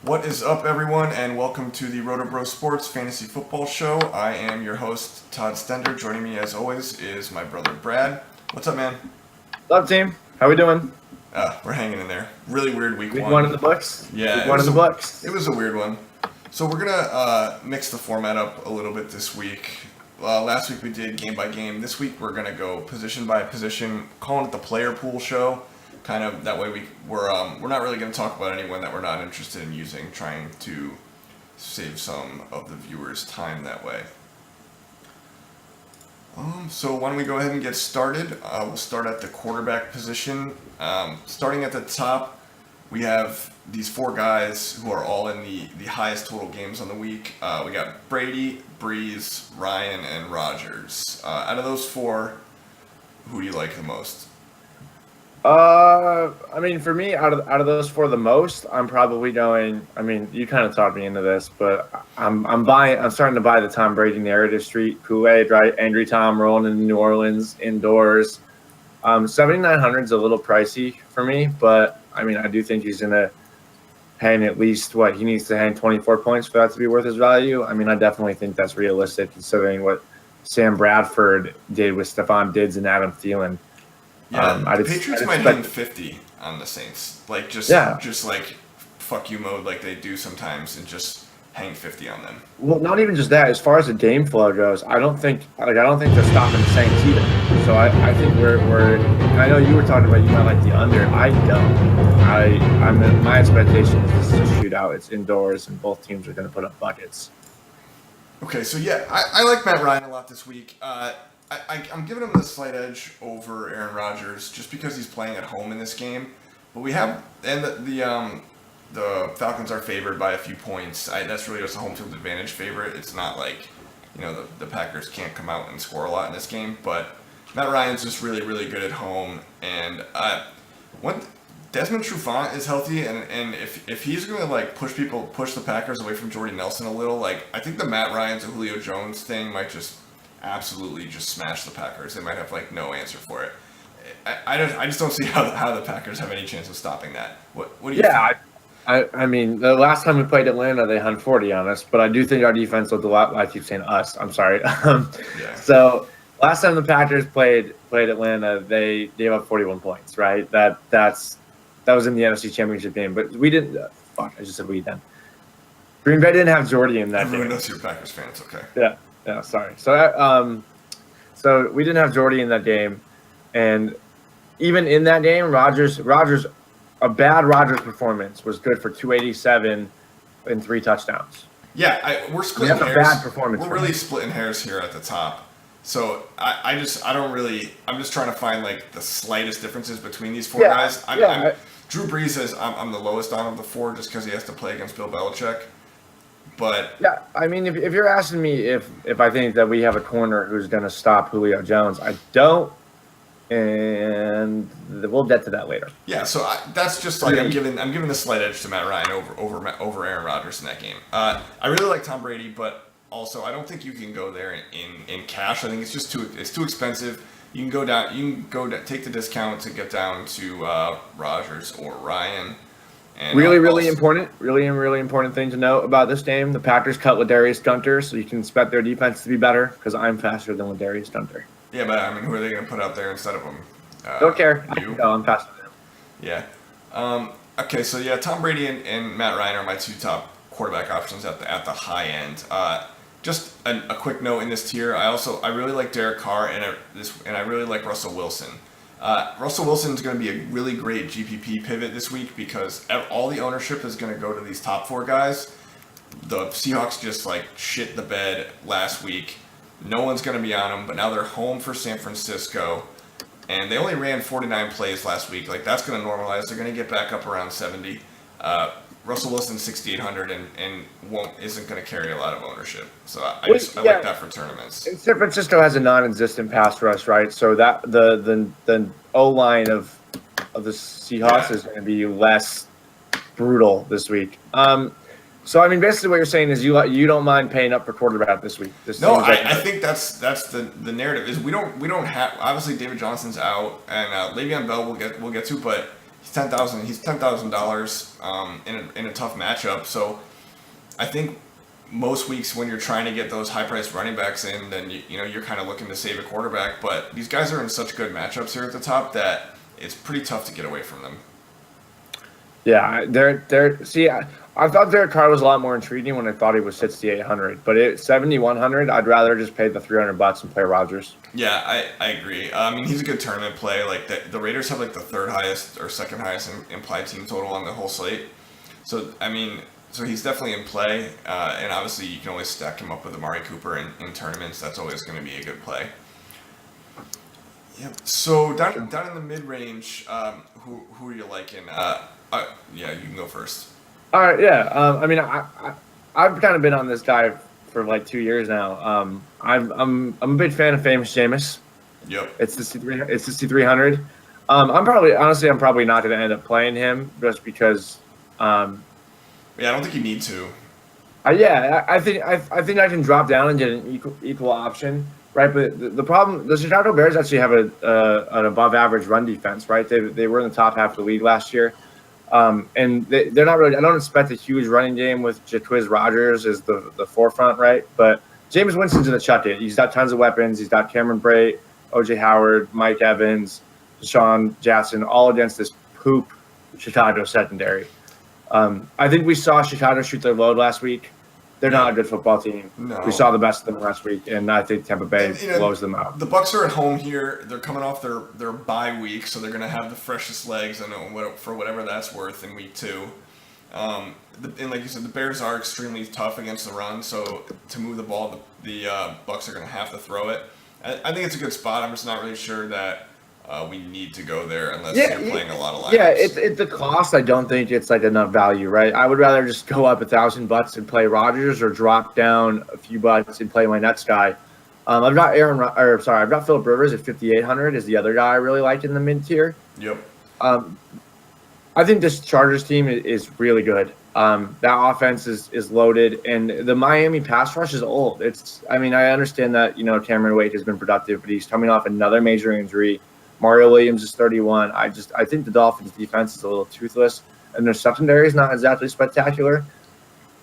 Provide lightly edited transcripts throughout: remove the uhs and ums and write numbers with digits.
What is up, everyone, and welcome to the Roto Sports Fantasy Football Show. I am your host, Todd Stender. Joining me, as always, is my brother, Brad. What's up, man? What's up, team? How we doing? We're hanging in there. Really weird week one. Week one in the books? Yeah. Week one in the books. It was a weird one. So we're going to mix the format up a little bit this week. Last week we did game by game. This week we're going to go position by position, calling it the player pool show. Kind of that way we're not really going to talk about anyone that we're not interested in using, trying to save some of the viewers' time that way. So why don't we go ahead and get started? We'll start at the quarterback position. Starting at the top, we have these four guys who are all in the highest total games on the week. We got Brady, Breeze, Ryan, and Rodgers. Out of those four, who do you like the most? For me, out of those four, the most, I'm probably going. You kind of talked me into this, but I'm starting to buy the Tom Brady narrative street Kool-Aid, right? Angry Tom rolling in New Orleans indoors. 7,900 is a little pricey for me, but I do think he's gonna hang at least he needs to hang 24 points for that to be worth his value. I definitely think that's realistic considering what Sam Bradford did with Stephon Diggs and Adam Thielen. Yeah, the Patriots might hang 50 on the Saints. Just like fuck you mode like they do sometimes and just hang 50 on them. Well, not even just that. As far as the game flow goes, I don't think they're stopping the Saints either. So I think we're. I know you were talking about you might like the under. I don't. My expectation is this is a shootout. It's indoors, and both teams are going to put up buckets. Okay, so yeah, I like Matt Ryan a lot this week. I'm giving him the slight edge over Aaron Rodgers just because he's playing at home in this game. But we have, and the Falcons are favored by a few points. That's really just a home field advantage favorite. It's not like, the Packers can't come out and score a lot in this game. But Matt Ryan's just really, really good at home. And when Desmond Trufant is healthy, and if he's going to push the Packers away from Jordy Nelson a little, I think the Matt Ryan to Julio Jones thing might just absolutely just smash the Packers. They might have no answer for it. I just don't see how the Packers have any chance of stopping that. What do you think? The last time we played Atlanta, they hung 40 on us, but I do think our defense looked a lot. I keep saying us. I'm sorry. Yeah. So last time the Packers played Atlanta, they gave up 41 points. Right. That was in the NFC Championship game, but we didn't. I just said we then. Green Bay didn't have Jordy in that game. Everyone knows you're a Packers fan. It's okay. Yeah. Yeah, sorry. So we didn't have Jordy in that game, and even in that game, a bad Rodgers performance was good for 287 and 3 touchdowns. Yeah, we're splitting hairs. A bad performance. We're really splitting hairs here at the top. So I'm just trying to find the slightest differences between these four guys. Drew Brees says I'm the lowest on of the four just because he has to play against Bill Belichick. But yeah, if you're asking me if I think that we have a corner who's going to stop Julio Jones, I don't, and we'll get to that later. Yeah, so that's just I'm giving the slight edge to Matt Ryan over Aaron Rodgers in that game. I really like Tom Brady, but also I don't think you can go there in cash. I think it's just too expensive. You can go down, take the discount to get down to Rodgers or Ryan. And really important thing to note about this game. The Packers cut Ladarius Gunter, so you can expect their defense to be better because I'm faster than Ladarius Gunter. Yeah, but who are they going to put out there instead of him? Don't care. You? No, I'm faster than him. Yeah. Okay, so yeah, Tom Brady and Matt Ryan are my two top quarterback options at the high end. Just a quick note in this tier. I really like Derek Carr and I really like Russell Wilson. Russell Wilson is going to be a really great GPP pivot this week because all the ownership is going to go to these top four guys. The Seahawks just shit the bed last week. No one's going to be on them, but now they're home for San Francisco, and they only ran 49 plays last week. That's going to normalize. They're going to get back up around 70. Russell Wilson 6,800 and isn't going to carry a lot of ownership. So I like that for tournaments. And San Francisco has a non-existent pass rush, right? So that the O line of the Seahawks is going to be less brutal this week. So basically what you're saying is you don't mind paying up for quarterback this week. No, I think that's the narrative is we don't have, obviously David Johnson's out and Le'Veon Bell we'll get to, but He's $10,000 in a tough matchup. So I think most weeks when you're trying to get those high priced running backs in, then you're kind of looking to save a quarterback. But these guys are in such good matchups here at the top that it's pretty tough to get away from them. Yeah, they're. See, I thought Derek Carr was a lot more intriguing when I thought he was 6,800, but at 7,100, I'd rather just pay the $300 and play Rodgers. Yeah, I agree. I mean, he's a good tournament play. Like the Raiders have like the third highest or second highest implied team total on the whole slate. So I mean, so he's definitely in play, and obviously you can always stack him up with Amari Cooper in tournaments. That's always going to be a good play. Yep. So down in the mid range, who are you liking? Yeah, you can go first. All right, yeah. I mean, I've kind of been on this guy for like 2 years now. I'm a big fan of Famous Jameis. Yep. It's the C300. I'm probably not going to end up playing him just because. Yeah, I don't think you need to. I think I can drop down and get an equal option, right? But the problem, the Chicago Bears actually have an above average run defense, right? They were in the top half of the league last year. And they're not really. I don't expect a huge running game with Jacquizz Rodgers as the forefront, right? But Jameis Winston's going to chuck it. He's got tons of weapons. He's got Cameron Brate, O.J. Howard, Mike Evans, Deshaun Jackson, all against this poop Chicago secondary. I think we saw Chicago shoot their load last week. They're not a good football team. No. We saw the best of them last week, and I think Tampa Bay blows them out. The Bucs are at home here. They're coming off their bye week, so they're going to have the freshest legs, and for whatever that's worth in week 2. And like you said, the Bears are extremely tough against the run, so to move the ball, the Bucs are going to have to throw it. I think it's a good spot. I'm just not really sure that we need to go there unless you're playing a lot of lineups. Yeah, it's the cost. I don't think it's like enough value, right? I would rather just go up $1,000 and play Rodgers, or drop down a few bucks and play my next guy. I've got I've got Phillip Rivers at 5,800 is the other guy I really like in the mid tier. Yep. I think this Chargers team is really good. That offense is loaded, and the Miami pass rush is old. I understand that Cameron Wake has been productive, but he's coming off another major injury. Mario Williams is 31. I think the Dolphins' defense is a little toothless, and their secondary is not exactly spectacular.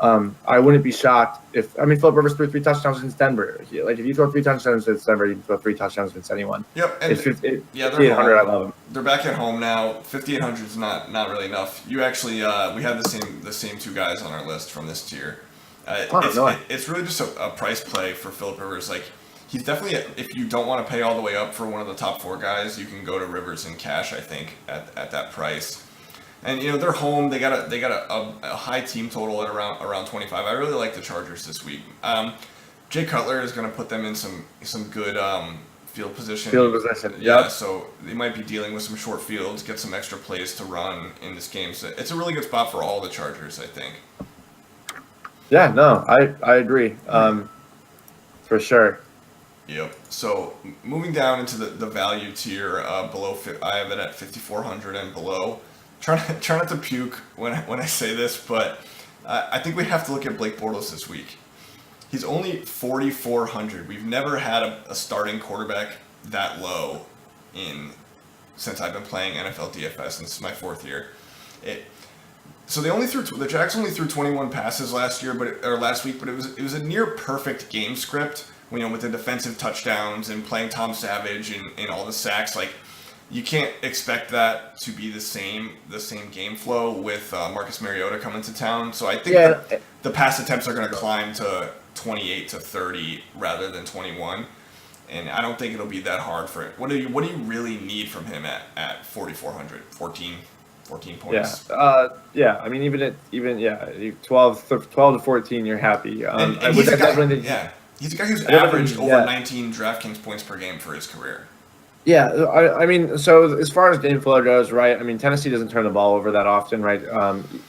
I wouldn't be shocked if Phillip Rivers threw 3 touchdowns against Denver. If you throw 3 touchdowns against Denver, you can throw 3 touchdowns against anyone. Yep. And they're 5,800. I love them. They're back at home now. 5,800 is not really enough. You actually we had the same 2 guys on our list from this tier. It's really just a price play for Phillip Rivers. Like, he's definitely, if you don't want to pay all the way up for one of the top 4 guys, you can go to Rivers in cash, I think, at that price. And they're home. They got a high team total at around 25. I really like the Chargers this week. Jay Cutler is going to put them in some good field position. Yeah, so they might be dealing with some short fields, get some extra plays to run in this game. So it's a really good spot for all the Chargers, I think. Yeah, no, I agree. For sure. Yep. So moving down into the value tier below, I have it at 5,400 and below. Try not to puke when I say this, but I think we have to look at Blake Bortles this week. He's only 4,400. We've never had a starting quarterback that low since I've been playing NFL DFS, and this is my 4th year. So the Jags only threw 21 passes last week, but it was a near perfect game script. With the defensive touchdowns and playing Tom Savage and all the sacks, like, you can't expect that to be the same game flow with Marcus Mariota coming to town. So I think the pass attempts are going to climb to 28 to 30 rather than 21, and I don't think it'll be that hard for it. What do you really need from him at 4,400? 14 points. Yeah. Even 12 to 14, you're happy. He's a guy who's averaged over 19 DraftKings points per game for his career. Yeah, so as far as game flow goes, right, Tennessee doesn't turn the ball over that often, right?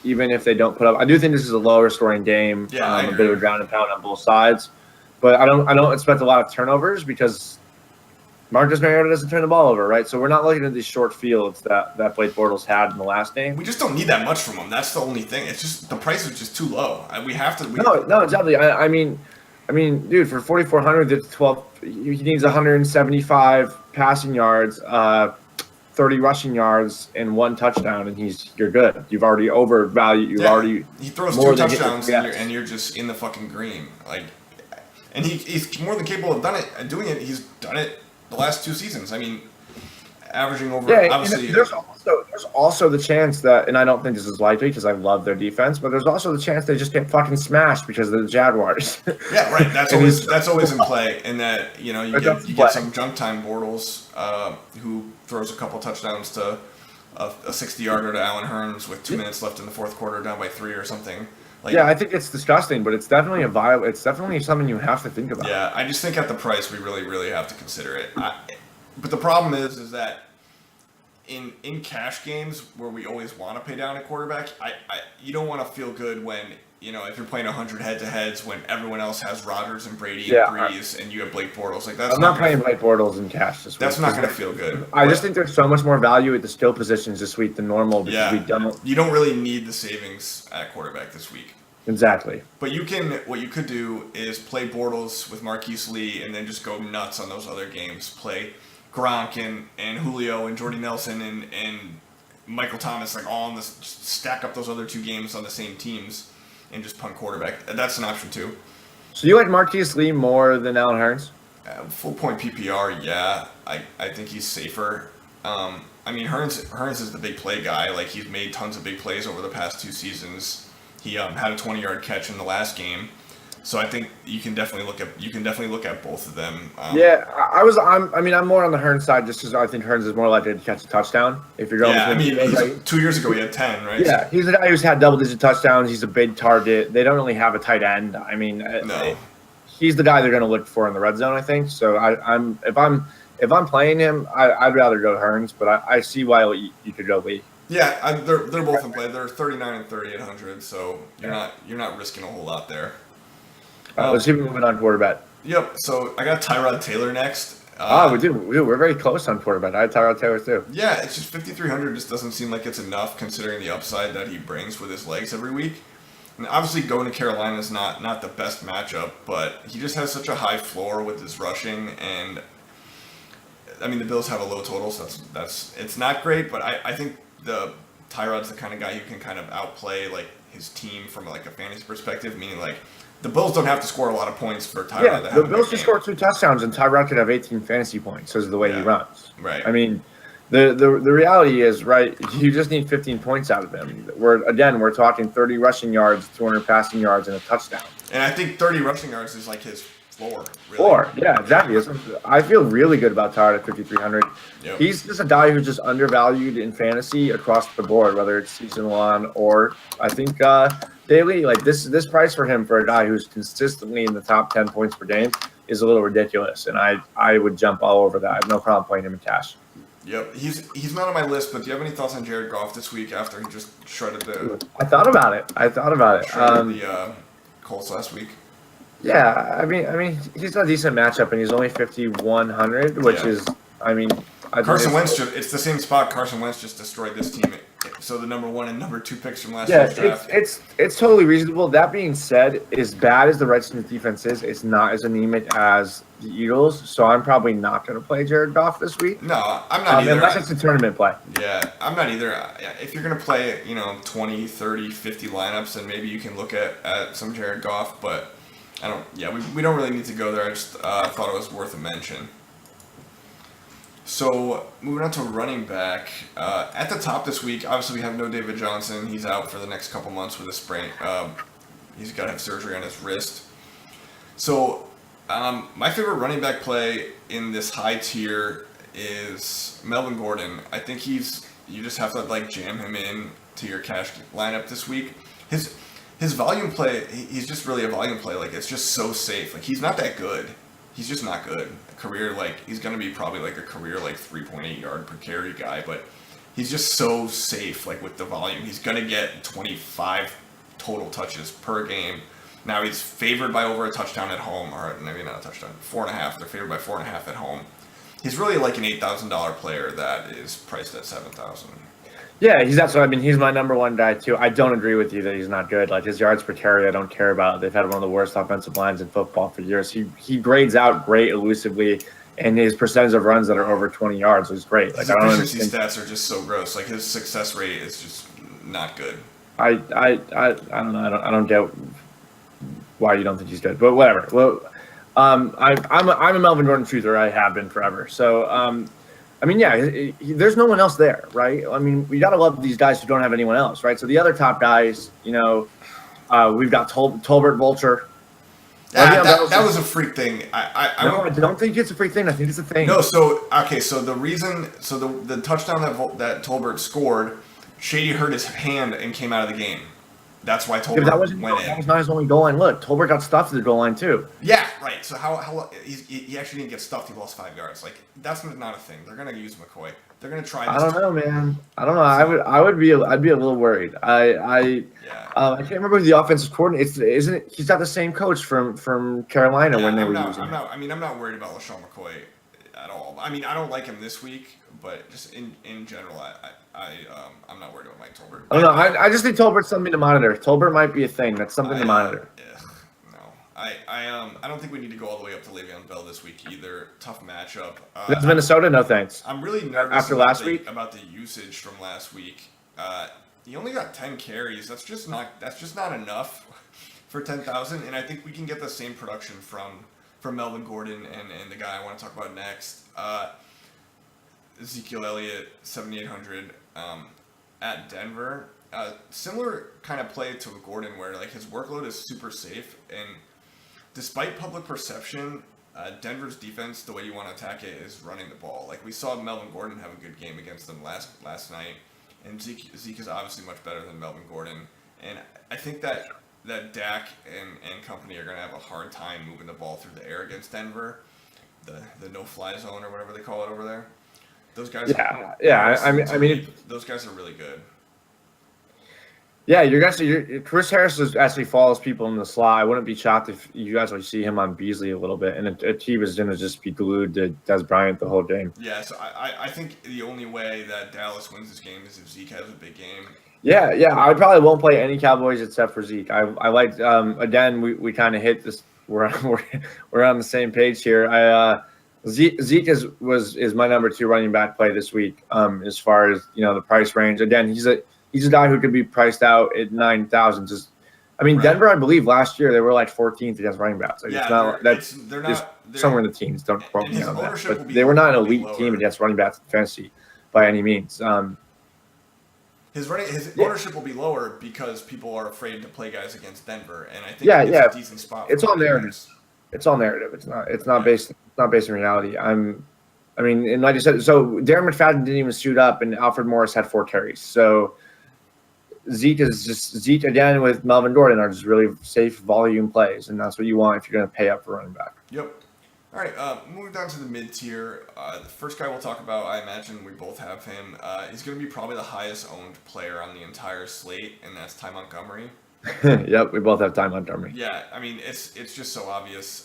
Even if they don't put up, I do think this is a lower scoring game, a bit of a ground and pound on both sides. But I don't expect a lot of turnovers because Marcus Mariota doesn't turn the ball over, right? So we're not looking at these short fields that Blake Bortles had in the last game. We just don't need that much from him. That's the only thing. It's just the price is just too low. We have to. No, exactly. I mean, dude, for 4,400, he needs 175 passing yards. 30 rushing yards and 1 touchdown, and you're good. You've already overvalued. He throws more 2 than touchdowns and you're just in the fucking green. Like, and he's more than capable of doing it. He's done it the last 2 seasons. I mean, averaging over. Yeah, obviously, there's also the chance that, and I don't think this is likely because I love their defense, but there's also the chance they just get fucking smashed because of the Jaguars. Yeah, right. That's always in play, and that you get some junk time Bortles who throws a couple touchdowns to a 60-yarder to Allen Hurns with 2 minutes left in the fourth quarter, down by 3 or something. Like, yeah, I think it's disgusting, but it's definitely it's definitely something you have to think about. Yeah, I just think at the price we really, really have to consider it. But the problem is that in cash games where we always want to pay down a quarterback, you don't want to feel good when, if you're playing 100 head-to-heads when everyone else has Rodgers and Brady and Breeze and you have Blake Bortles. Like, that's I'm not playing Blake Bortles in cash this week. That's not going to feel good. I just think there's so much more value at the skill positions this week than normal because you don't really need the savings at quarterback this week. Exactly. But what you could do is play Bortles with Marquise Lee and then just go nuts on those other games. Play Gronk and Julio and Jordy Nelson and Michael Thomas, like all on this, just stack up those other 2 games on the same teams and just punt quarterback. That's an option too. So you like Marquise Lee more than Allen Hurns? Full point PPR, yeah. I think he's safer. I mean, Hurns is the big play guy. Like, he's made tons of big plays over the past 2 seasons. He had a 20-yard catch in the last game. So I think you can definitely look at both of them. I'm more on the Hurns side just because I think Hurns is more likely to catch a touchdown. If you're going, 2 years ago he had 10, right? Yeah, he's a guy who's had double-digit touchdowns. He's a big target. They don't really have a tight end. I mean, no. He's the guy they're going to look for in the red zone, I think. So if I'm playing him, I'd rather go Hurns, but I see why you could go Lee. Yeah, they're both in play. They're 39 and 3800, so you're not risking a whole lot there. Let's keep moving on quarterback. Yep. So I got Tyrod Taylor next. We do. We're very close on quarterback. I had Tyrod Taylor too. Yeah, it's just 5,300 just doesn't seem like it's enough considering the upside that he brings with his legs every week. And obviously going to Carolina is not the best matchup, but he just has such a high floor with his rushing, and I mean the Bills have a low total, so that's it's not great, but I think Tyrod's the kind of guy who can kind of outplay like his team from like a fantasy perspective, meaning like the Bills don't have to score a lot of points for Tyrod. Yeah, the Bills just scored 2 touchdowns, and Tyrod could have 18 fantasy points because of the way he runs. Right. I mean, the reality is, right, you just need 15 points out of him. We're talking 30 rushing yards, 200 passing yards, and a touchdown. And I think 30 rushing yards is like his floor. Really. Floor, yeah, exactly. I feel really good about Tyrod at 5,300. Yep. He's just a guy who's just undervalued in fantasy across the board, whether it's season long or I think daily. Like this price for him for a guy who's consistently in the top 10 points per game is a little ridiculous, and I would jump all over that. I have no problem playing him in cash. Yep, he's not on my list, but do you have any thoughts on Jared Goff this week after he just shredded I thought about it. Shredded the Colts last week. Yeah, I mean, he's a decent matchup, and he's only 5,100, which is, I mean, Carson Wentz it's the same spot. Carson Wentz just destroyed this team. So the number 1 and number 2 picks from last year's draft. It's totally reasonable. That being said, as bad as the Redskins defense is, it's not as anemic as the Eagles. So I'm probably not going to play Jared Goff this week. No, I'm not either. Unless it's a tournament play. Yeah, I'm not either. If you're going to play, 20, 30, 50 lineups, then maybe you can look at some Jared Goff. But I don't. Yeah, we don't really need to go there. I just thought it was worth a mention. So, moving on to running back. At the top this week, obviously we have no David Johnson. He's out for the next couple months with a sprain. He's got to have surgery on his wrist. So, my favorite running back play in this high tier is Melvin Gordon. I think you just have to jam him in to your cash lineup this week. His volume play, he's just really a volume play. It's just so safe. He's not that good. He's just not good. He's going to be probably a career 3.8 yard per carry guy, but he's just so safe with the volume. He's going to get 25 total touches per game. Now he's favored by over a touchdown at home, or maybe not a touchdown, 4.5. They're favored by 4.5 at home. He's really an $8,000 player that is priced at $7,000. Yeah, he's my number 1 guy too. I don't agree with you that he's not good. His yards per carry, I don't care about. They've had one of the worst offensive lines in football for years. He grades out great elusively. and his percentage of runs that are over 20 yards is great. His Like, I don't efficiency understand. stats are just so gross. Like his success rate is just not good. I don't know. I don't get why you don't think he's good, but whatever. Well, I'm a Melvin Gordon truther. I have been forever. So, I mean, yeah, there's no one else there, right? I mean, we gotta love these guys who don't have anyone else, right? So the other top guys, we've got Tolbert, Vulture. Yeah, that was a freak thing. I don't think it's a freak thing. I think it's a thing. No, so okay, so the reason, so the touchdown that Tolbert scored, Shady hurt his hand and came out of the game. That's why Tolbert went in. That was not his only goal line. Look, Tolbert got stuffed to the goal line too. Yeah, right. So how he actually didn't get stuffed. He lost 5 yards. Like that's not a thing. They're gonna use McCoy. They're gonna try. I don't know, man. I don't know. I'd be a little worried. I can't remember who the offensive coordinator isn't it? He's got the same coach from Carolina when they were using him. I'm not worried about LaShawn McCoy at all. I mean, I don't like him this week, but just in general, I'm not worried about Mike Tolbert. I don't know. I just think Tolbert's something to monitor. Tolbert might be a thing. That's something to monitor. No, I don't think we need to go all the way up to Le'Veon Bell this week either. Tough matchup. That's Minnesota. No thanks. I'm really nervous after last week about the usage from last week. He only got 10 carries. That's just not enough for 10,000. And I think we can get the same production from Melvin Gordon and the guy I want to talk about next. Ezekiel Elliott, 7,800 at Denver. Similar kind of play to Gordon where like his workload is super safe, and despite public perception, Denver's defense, the way you want to attack it is running the ball. Like we saw Melvin Gordon have a good game against them last night, and Zeke is obviously much better than Melvin Gordon, and I think that Dak and company are going to have a hard time moving the ball through the air against Denver, the no-fly zone or whatever they call it over there. Those guys. Yeah. I mean, those guys are really good. Yeah, Chris Harris actually follows people in the slot. I wouldn't be shocked if you guys would see him on Beasley a little bit, and he was going to just be glued to Des Bryant the whole game. Yeah, so I think the only way that Dallas wins this game is if Zeke has a big game. Yeah, I probably won't play any Cowboys except for Zeke. I like again we kind of hit this. We're on the same page here. Zeke is my number 2 running back play this week. As far as the price range. Again, he's a guy who could be priced out at 9,000. Right. Denver, I believe last year they were like 14th against running backs. Like, they're not somewhere in the teams. Don't quote me on that, but they were not an elite team against running backs in fantasy by any means. His ownership will be lower because people are afraid to play guys against Denver, and I think it's a decent spot. It's all narrative. It's all narrative. It's not based in reality. And like I said, so Darren McFadden didn't even suit up, and Alfred Morris had 4 carries. So Zeke again with Melvin Gordon are just really safe volume plays, and that's what you want if you're going to pay up for running back. Yep. All right, moving down to the mid tier. The first guy we'll talk about, I imagine we both have him. He's going to be probably the highest owned player on the entire slate, and that's Ty Montgomery. Yep, we both have Ty Montgomery. Yeah, I mean it's just so obvious.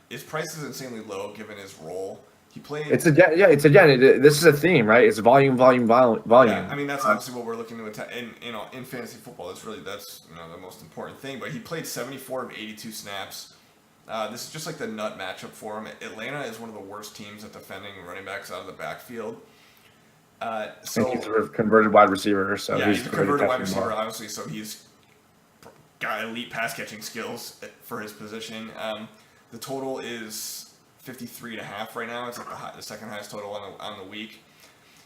His price is insanely low given his role. He played. This is a theme, right? It's volume. Yeah, I mean that's obviously what we're looking to attack in fantasy football. That's the most important thing. But he played 74 of 82 snaps. This is just like the nut matchup for him. Atlanta is one of the worst teams at defending running backs out of the backfield. So and he's a converted wide receiver. So yeah, he's a converted wide receiver, obviously. So he's got elite pass catching skills for his position. The total is 53.5 right now. It's like the second highest total on the week.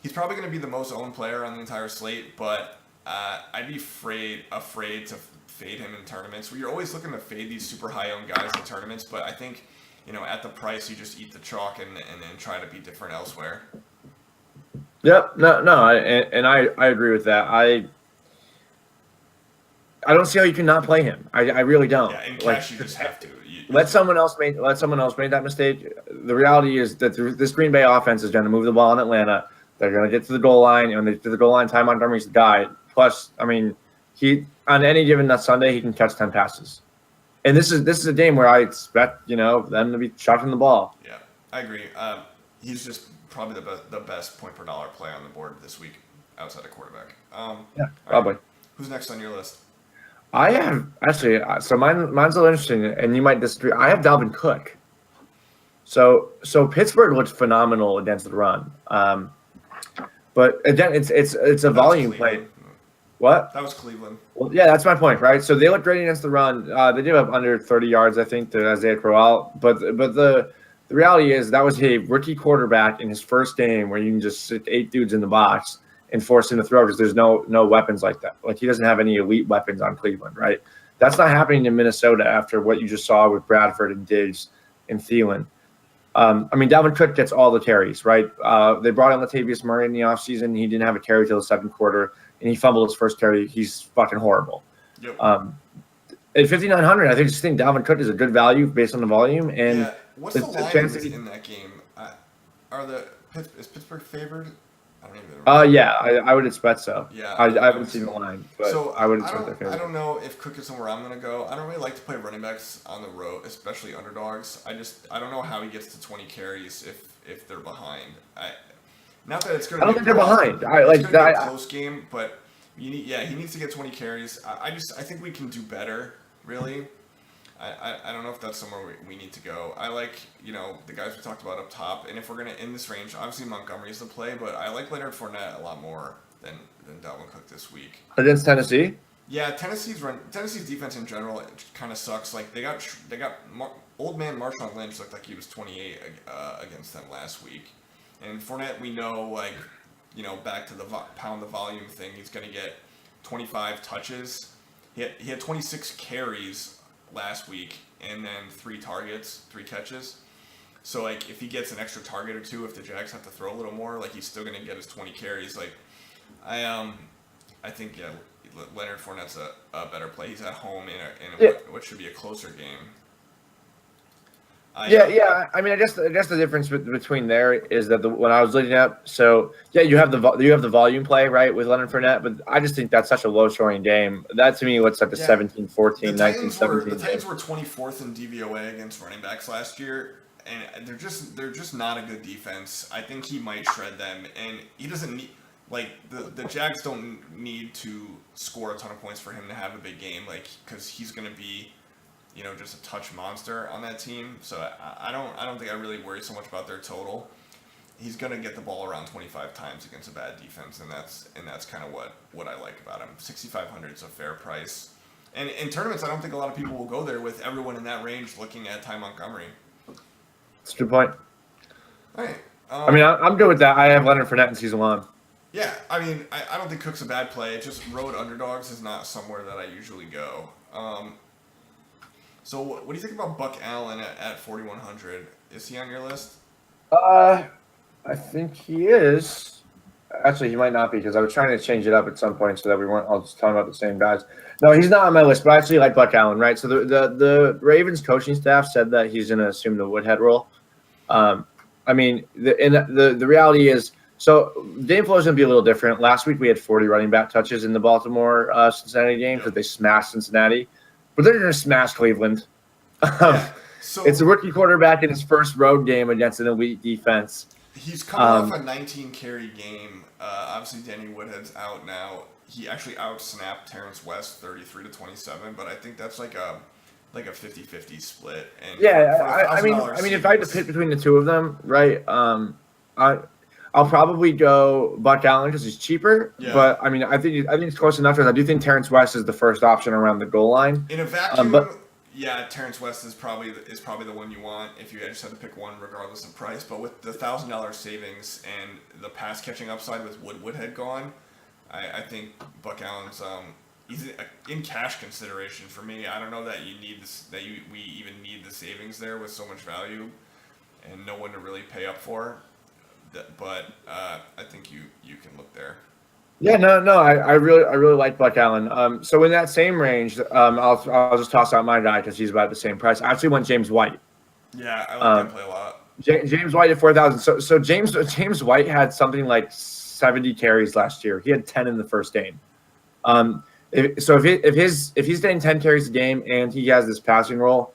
He's probably going to be the most owned player on the entire slate, but I'd be afraid to fade him in tournaments. You're always looking to fade these super high owned guys in tournaments, but I think at the price you just eat the chalk and then try to be different elsewhere. Yep. No. I agree with that. I don't see how you can not play him. I really don't. Yeah, in cash you just have to. Let someone else make that mistake. The reality is that this Green Bay offense is going to move the ball in Atlanta. They're going to get to the goal line, and when they get to the goal line, Ty Montgomery's the guy. Plus, he on any given Sunday he can catch 10 passes, and this is a game where I expect them to be chucking the ball. Yeah, I agree. He's just probably the best point per dollar play on the board this week outside of quarterback. Yeah, probably. Right. Who's next on your list? I have actually. So mine's a little interesting, and you might disagree. I have Dalvin Cook. So Pittsburgh looked phenomenal against the run. But again, it's a volume play. What? That was Cleveland. Well, yeah, that's my point, right? So they looked great against the run. They did have under 30 yards, I think, to Isaiah Crowell. But the reality is that was a rookie quarterback in his first game where you can just sit 8 dudes in the box and force him to throw because there's no weapons like that. Like he doesn't have any elite weapons on Cleveland, right? That's not happening in Minnesota after what you just saw with Bradford and Diggs and Thielen. I mean, Dalvin Cook gets all the carries, right? They brought in Latavius Murray in the offseason. He didn't have a carry till the second quarter, and he fumbled his first carry. He's fucking horrible. Yep. At 5,900, I just think Dalvin Cook is a good value based on the volume. And yeah. What's the line in that game? Is Pittsburgh favored? I don't even remember. Yeah, I would expect so. Yeah, I haven't seen the line, but so I would expect they're favored. I don't know if Cook is somewhere I'm going to go. I don't really like to play running backs on the road, especially underdogs. I don't know how he gets to 20 carries if they're behind. Not that it's going to be. I don't think they're behind. It's going to be a close game, but he needs to get 20 carries. I think we can do better, really. I don't know if that's somewhere we need to go. I like, the guys we talked about up top, and if we're going to, in this range, obviously Montgomery's the play, but I like Leonard Fournette a lot more than Dalvin Cook this week. Against Tennessee? Yeah, Tennessee's defense in general kind of sucks. Like, they got old man Marshawn Lynch looked like he was 28 against them last week. And Fournette, we know, back to the pound the volume thing, he's going to get 25 touches. He had 26 carries last week, and then 3 catches. So, if he gets an extra target or 2, if the Jags have to throw a little more, he's still going to get his 20 carries. I think, Leonard Fournette's a better play. He's at home in what should be a closer game. I mean, I guess the difference between there is that when I was looking up, so yeah, you have the volume play, right, with Leonard Fournette, but I just think that's such a low-scoring game. That to me looks like a 17-14, 19-17. The Titans were 24th in DVOA against running backs last year, and they're just not a good defense. I think he might shred them, and he doesn't need the Jags don't need to score a ton of points for him to have a big game, because he's going to be just a touch monster on that team. So I don't think I really worry so much about their total. He's going to get the ball around 25 times against a bad defense, and that's kind of what I like about him. 6,500 is a fair price. And in tournaments, I don't think a lot of people will go there with everyone in that range looking at Ty Montgomery. That's a good point. All right. I mean, I'm good with that. I have Leonard Fournette in season 1. Yeah, I mean, I don't think Cook's a bad play. Just road underdogs is not somewhere that I usually go. So what do you think about Buck Allen at 4,100? Is he on your list? I think he is. Actually, he might not be because I was trying to change it up at some point so that we weren't all just talking about the same guys. No, he's not on my list, but I actually like Buck Allen, right? So the Ravens coaching staff said that he's going to assume the Woodhead role. I mean, the reality is, so game flow is going to be a little different. Last week we had 40 running back touches in the Baltimore Cincinnati game because they smashed Cincinnati. But they're going to smash Cleveland. So it's a rookie quarterback in his first road game against an elite defense. He's coming off a 19-carry game. Obviously, Danny Woodhead's out now. He actually out-snapped Terrence West 33-27, but I think that's like a 50-50 split. And I mean, if I had to pick between the two of them, right? I'll probably go Buck Allen because he's cheaper. Yeah. But I mean, I think it's close enough because I do think Terrence West is the first option around the goal line. In a vacuum, Terrence West is probably the one you want if you just had to pick one, regardless of price. But with the $1,000 savings and the pass catching upside with Woodhead gone, I think Buck Allen's he's in cash consideration for me. I don't know that you need this, we even need the savings there with so much value and no one to really pay up for. But I think you can look there. Yeah, no, I really like Buck Allen. So in that same range, I'll just toss out my guy because he's about the same price. I actually want James White. Yeah, I like that play a lot. James White at 4,000. So James White had something like 70 carries last year. He had 10 in the first game. If he's getting 10 carries a game and he has this passing role,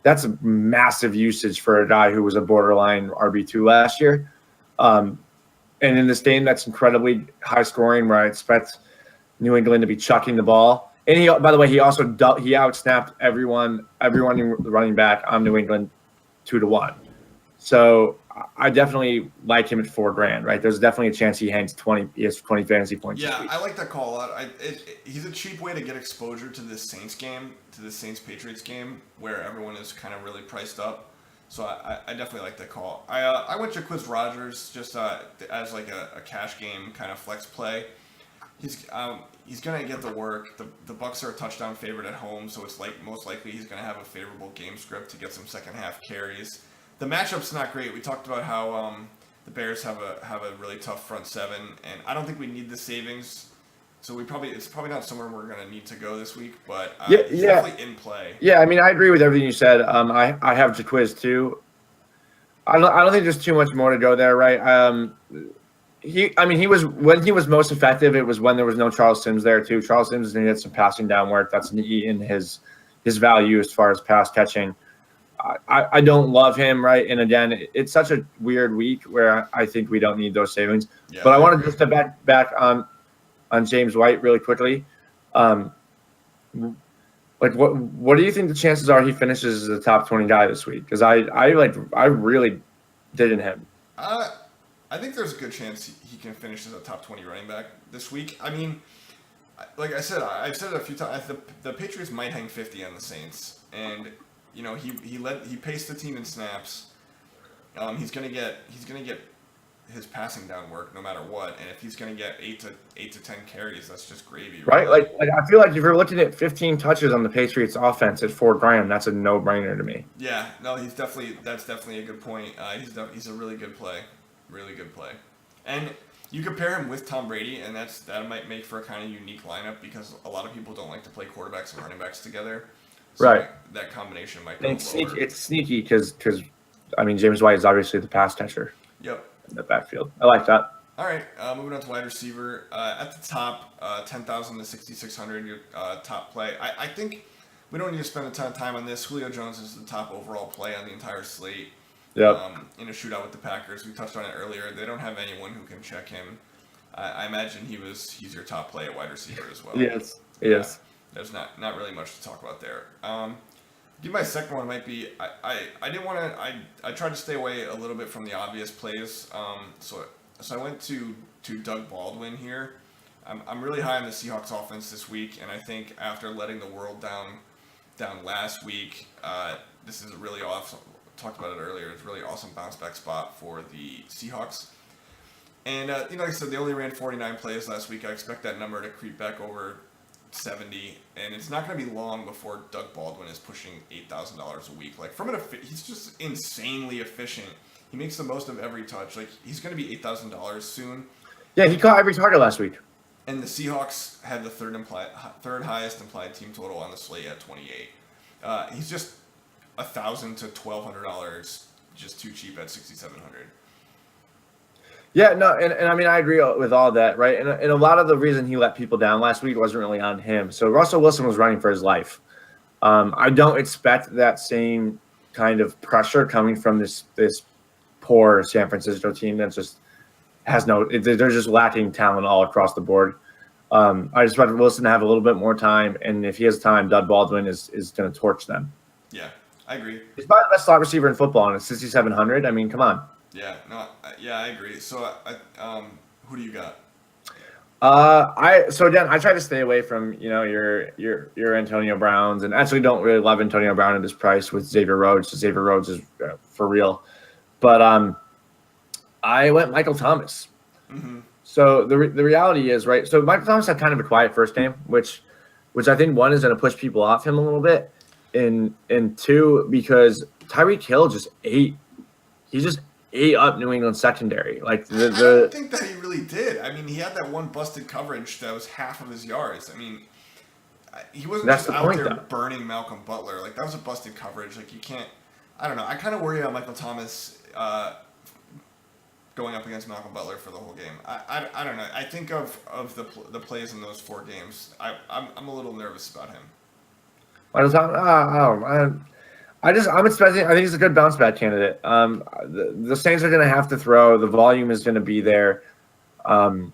that's a massive usage for a guy who was a borderline RB2 last year. And in this game, that's incredibly high scoring, where I expect New England to be chucking the ball. And he, by the way, he outsnapped everyone running back on New England 2-1. So I definitely like him at $4,000, right? There's definitely a chance he hangs 20. He has 20 fantasy points. Yeah, I like that call a lot. He's a cheap way to get exposure to this Saints game, to this Saints Patriots game, where everyone is kind of really priced up. So I definitely like that call. I went Jaquiz Rogers just as like a cash game kind of flex play. He's gonna get the work. The Bucks are a touchdown favorite at home, so it's like most likely he's gonna have a favorable game script to get some second half carries. The matchup's not great. We talked about how the Bears have a really tough front seven, and I don't think we need the savings. So it's probably not somewhere we're gonna need to go this week, but he's definitely in play. Yeah, I mean, I agree with everything you said. I have Jaquiz too. I don't think there's too much more to go there, right? He was when he was most effective. It was when there was no Charles Sims there too. Charles Sims is going to get some passing down work. That's in his value as far as pass catching. I don't love him, right? And again, it's such a weird week where I think we don't need those savings. Yeah, but I wanted just to back on James White really quickly. Like what do you think the chances are he finishes as a top 20 guy this week? Because I really did in him. I think there's a good chance he can finish as a top 20 running back this week. I mean, like I said, I've said it a few times. The Patriots might hang 50 on the Saints, and he paced the team in snaps. He's gonna get his passing down work no matter what, and if he's gonna get 8 to 10 carries, that's just gravy. Right? Like I feel like if you're looking at 15 touches on the Patriots offense at $4,000, that's a no-brainer to me. Yeah, no, that's definitely a good point. He's a really good play. Really good play. And you compare him with Tom Brady, and that might make for a kind of unique lineup because a lot of people don't like to play quarterbacks and running backs together. So right. That combination might be it's sneaky because James White is obviously the pass catcher. Yep. In the backfield. I like that. All right, moving on to wide receiver. At the top, 10,000 to 6,600, your top play. I think we don't need to spend a ton of time on this. Julio Jones is the top overall play on the entire slate. Yep. In a shootout with the Packers. We touched on it earlier. They don't have anyone who can check him. I imagine he's your top play at wide receiver as well. Yes. There's not really much to talk about there. My second one might be I didn't want to I tried to stay away a little bit from the obvious plays. So I went to Doug Baldwin here. I'm really high on the Seahawks offense this week, and I think after letting the world down last week, this is a really awesome. Talked about it earlier. It's a really awesome bounce back spot for the Seahawks. And like I said, they only ran 49 plays last week. I expect that number to creep back over 70, and it's not going to be long before Doug Baldwin is pushing $8,000 a week. Like he's just insanely efficient. He makes the most of every touch. Like he's going to be $8,000 soon. Yeah, he caught every target last week. And the Seahawks had the third highest implied team total on the slate at 28. He's just $1,000 to $1,200, just too cheap at 6,700. Yeah, no, and I mean I agree with all that, right? And a lot of the reason he let people down last week wasn't really on him. So Russell Wilson was running for his life. I don't expect that same kind of pressure coming from this poor San Francisco team that just has they're just lacking talent all across the board. I expect Wilson to have a little bit more time, and if he has time, Doug Baldwin is going to torch them. Yeah, I agree. He's probably the best slot receiver in football, and it's 6,700. I mean, come on. Yeah, I agree. So, who do you got? I try to stay away from your Antonio Browns, and actually don't really love Antonio Brown at this price with Xavier Rhodes. So Xavier Rhodes is for real, but I went Michael Thomas. Mm-hmm. So the reality is, right. So Michael Thomas had kind of a quiet first game, which I think one is going to push people off him a little bit, and two because Tyreek Hill just ate. He just ate up New England secondary. Like I don't think that he really did. I mean, he had that one busted coverage that was half of his yards. I mean, he wasn't just out there burning Malcolm Butler. Like that was a busted coverage. Like you can't. I don't know. I kind of worry about Michael Thomas going up against Malcolm Butler for the whole game. I don't know. I think of the plays in those 4 games. I'm a little nervous about him. Michael Thomas. I'm expecting. I think he's a good bounce back candidate. The Saints are going to have to throw. The volume is going to be there, the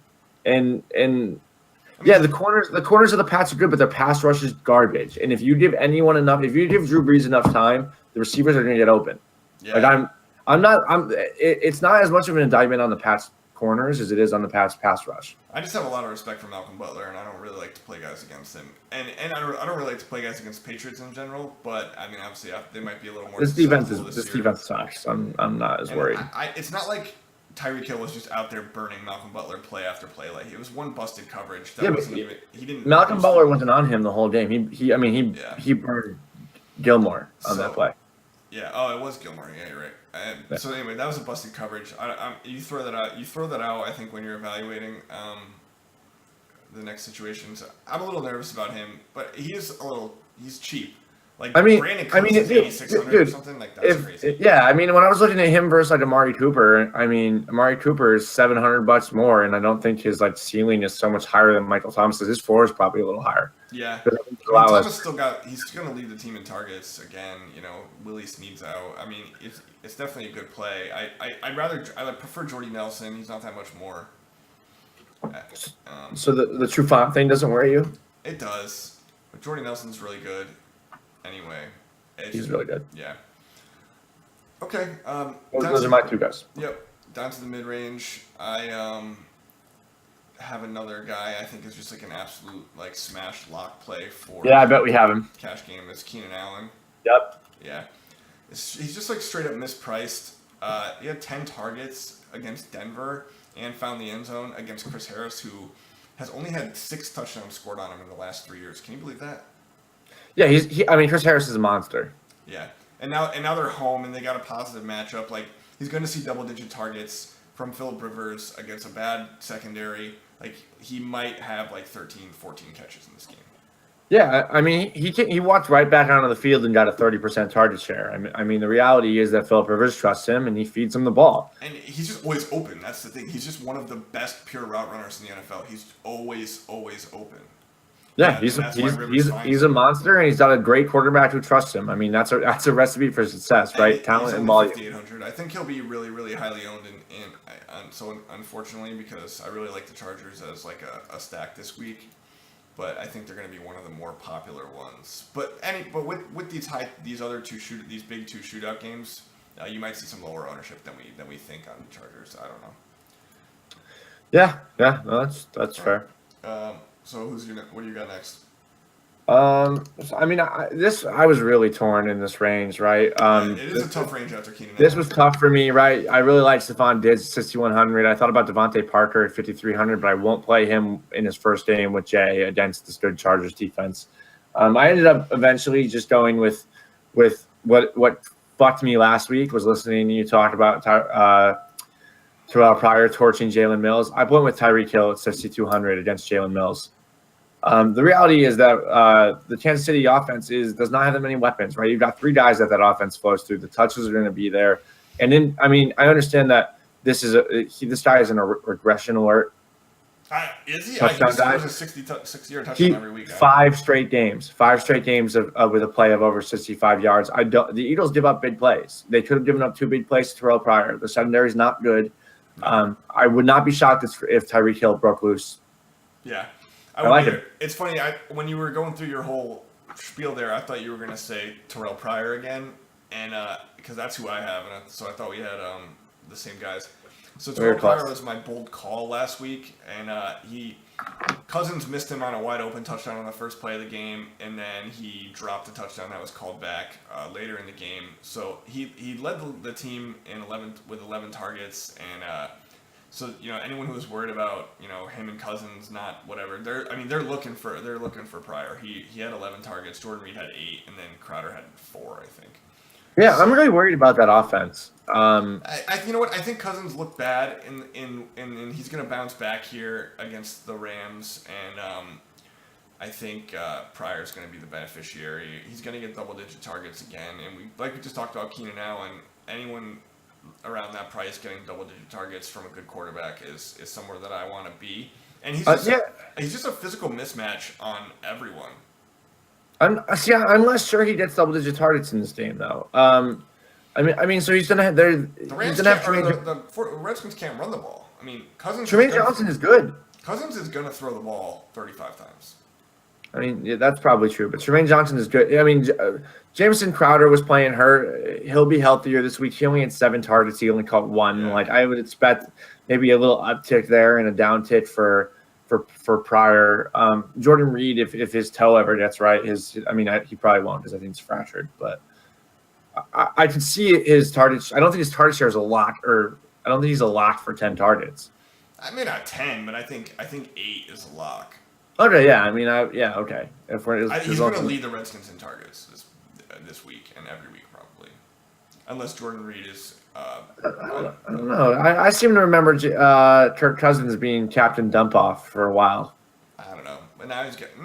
corners of the Pats are good, but their pass rush is garbage. And if you give Drew Brees enough time, the receivers are going to get open. Yeah. Like It's not as much of an indictment on the Pats corners as it is on the Pats pass rush. I just have a lot of respect for Malcolm Butler, and I don't really like to play guys against him. And I don't really like to play guys against Patriots in general. But I mean, obviously, they might be a little more. This defense sucks. I'm not as worried. It's not like Tyreek Hill was just out there burning Malcolm Butler play after play. Like, it was one busted coverage that wasn't even. He didn't. Malcolm Butler wasn't on him the whole game. He burned Gilmore on that play. Yeah. Oh, it was Gilmore. Yeah, you're right. So anyway, that was a busted coverage. You throw that out. You throw that out. I think when you're evaluating the next situations, I'm a little nervous about him, but he's cheap. Like, Brandon Cooks is 8,600 or something like that. That's crazy. Yeah, I mean, when I was looking at him versus like Amari Cooper, I mean, Amari Cooper is $700 more, and I don't think his like ceiling is so much higher than Michael Thomas's. His floor is probably a little higher. Yeah, Thomas he's going to lead the team in targets again. You know, Willie Snead's out. I mean, it's definitely a good play. I prefer Jordy Nelson. He's not that much more. So the Trufant thing doesn't worry you? It does, but Jordy Nelson's really good. Anyway, he's really good. Yeah. Okay. Those are my two guys. Yep. Down to the mid range. I have another guy I think is just like an absolute like smash lock play for. Yeah, I bet we have him. Cash game is Keenan Allen. Yep. Yeah. He's just like straight up mispriced. He had 10 targets against Denver and found the end zone against Chris Harris, who has only had 6 touchdowns scored on him in the last 3 years. Can you believe that? Yeah, Chris Harris is a monster. Yeah, and now they're home and they got a positive matchup. Like, he's going to see double-digit targets from Phillip Rivers against a bad secondary. Like, he might have like 13, 14 catches in this game. Yeah, I mean, he walked right back onto the field and got a 30% target share. I mean, the reality is that Phillip Rivers trusts him and he feeds him the ball. And he's just always open. That's the thing. He's just one of the best pure route runners in the NFL. He's always open. Yeah, he's a monster, and he's got a great quarterback who trusts him. I mean, that's a recipe for success, right? Talent and volume. 5,800. I think he'll be really, really highly owned so unfortunately, because I really like the Chargers as like a stack this week, but I think they're going to be one of the more popular ones. But with these these big two shootout games, you might see some lower ownership than we think on the Chargers. I don't know. Yeah, no, that's fair. So what do you got next? I mean, I was really torn in this range, right? It is a tough range after Keenan. This was tough for me, right? I really like Stephon Diggs, 6,100. I thought about Devontae Parker at 5,300, but I won't play him in his first game with Jay against this good Chargers defense. I ended up eventually just going with what fucked me last week was listening to you talk about Terrell Pryor torching Jalen Mills. I went with Tyreek Hill at 6,200 against Jalen Mills. The reality is that the Kansas City offense does not have that many weapons, right? You've got 3 guys that offense flows through. The touches are going to be there. And then, I mean, I understand that this guy is in a regression alert. Is he? He was a 60-yard touchdown every week. 5 straight games with a play of over 65 yards. The Eagles give up big plays. They could have given up 2 big plays to Terrell Pryor. The secondary is not good. I would not be shocked if Tyreek Hill broke loose. Yeah. I like it. It's funny. When you were going through your whole spiel there, I thought you were going to say Terrell Pryor again, and because that's who I have, and so I thought we had the same guys. So Terrell Pryor was my bold call last week, and Cousins missed him on a wide open touchdown on the first play of the game, and then he dropped a touchdown that was called back later in the game. So he led the team with 11 targets, and so anyone who was worried about him and Cousins not whatever, they're looking for Pryor. He had 11 targets, Jordan Reed had 8, and then Crowder had 4, I think. Yeah, I'm really worried about that offense. You know what? I think Cousins looked bad, and he's going to bounce back here against the Rams, and I think Pryor's going to be the beneficiary. He's going to get double-digit targets again, and we just talked about Keenan Allen. Anyone around that price getting double-digit targets from a good quarterback is somewhere that I want to be, and he's just a physical mismatch on everyone. I'm less sure he gets double-digit targets in this game, though. I mean, so he's gonna have the Redskins can't run the ball. I mean, Tremaine Johnson is good. Cousins is gonna throw the ball 35 times. I mean, yeah, that's probably true, but Tremaine Johnson is good. I mean, Jameson Crowder was playing hurt. He'll be healthier this week. He only had 7 targets. He only caught 1. Yeah. Like I would expect maybe a little uptick there and a downtick for Pryor. Jordan Reed, if his toe ever gets right, he probably won't because I think it's fractured. But I can see his targets. I don't think his target share is a lock, or I don't think he's a lock for 10 targets. I mean, not 10, but I think 8 is a lock. Okay, yeah. I mean, okay. If he's going to lead the Redskins in targets this week and every week probably, unless Jordan Reed is. I don't know. I seem to remember Kirk Cousins being Captain Dump Off for a while. I don't know, but now he's getting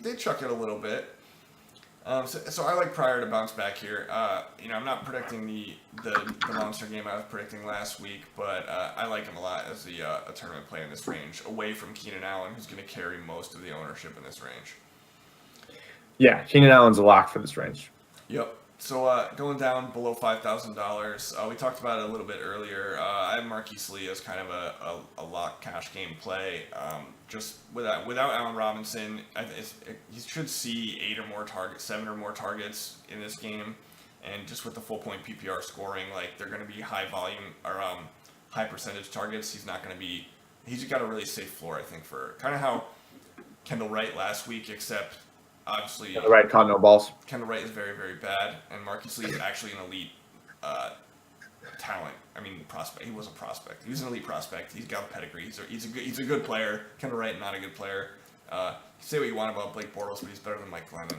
they chuck it a little bit. So I like Pryor to bounce back here. I'm not predicting the monster game I was predicting last week, but I like him a lot as a tournament play in this range, away from Keenan Allen, who's going to carry most of the ownership in this range. Yeah, Keenan Allen's a lock for this range. Yep. So going down below $5,000, we talked about it a little bit earlier. I have Marquise Lee as kind of a lock cash game play. Just without Allen Robinson, he should see 7 or more targets in this game, and just with the full point PPR scoring, like they're going to be high volume or high percentage targets. He's got a really safe floor, I think, for kind of how Kendall Wright last week, except. Obviously, Kendall Wright caught no balls. Kendall Wright is very, very bad, and Marquise Lee is actually an elite talent. I mean, prospect. He was a prospect. He was an elite prospect. He's got a pedigree. He's a good player. Kendall Wright, not a good player. Say what you want about Blake Bortles, but he's better than Mike Glennon.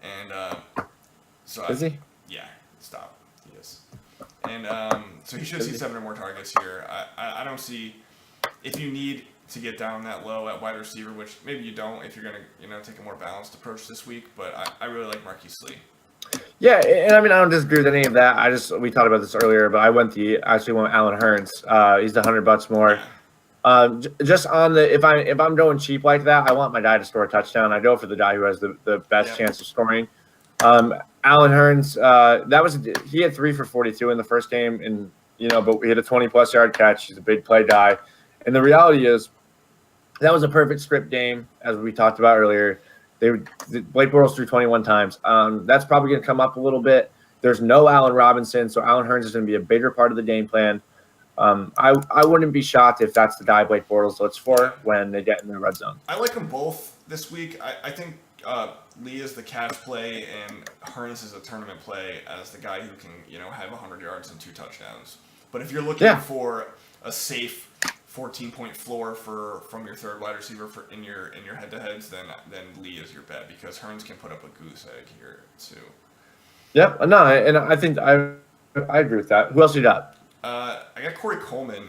And Is he? Yeah. Stop. He is. And so he should see 7 or more targets here. I don't see if you need to get down that low at wide receiver, which maybe you don't if you're going to take a more balanced approach this week, but I really like Marquise Lee. Yeah, and I mean, I don't disagree with any of that. We talked about this earlier, but I actually went Allen Hurns. He's the $100 more. Just on if I'm going cheap like that, I want my guy to score a touchdown. I go for the guy who has the best chance of scoring. Allen Hurns, he had 3 for 42 in the first game, and but he had a 20+ yard catch. He's a big play guy, and the reality is that was a perfect script game, as we talked about earlier. Blake Bortles threw 21 times. That's probably going to come up a little bit. There's no Allen Robinson, so Allen Hurns is going to be a bigger part of the game plan. I wouldn't be shocked if that's the guy Blake Bortles looks for when they get in the red zone. I like them both this week. I think Lee is the cash play and Hurns is a tournament play as the guy who can have 100 yards and 2 touchdowns. But if you're looking for a safe 14-point floor from your third wide receiver in your head-to-heads, then Lee is your bet because Hurns can put up a goose egg here too. Yep, no, and I think I agree with that. Who else you got? I got Corey Coleman.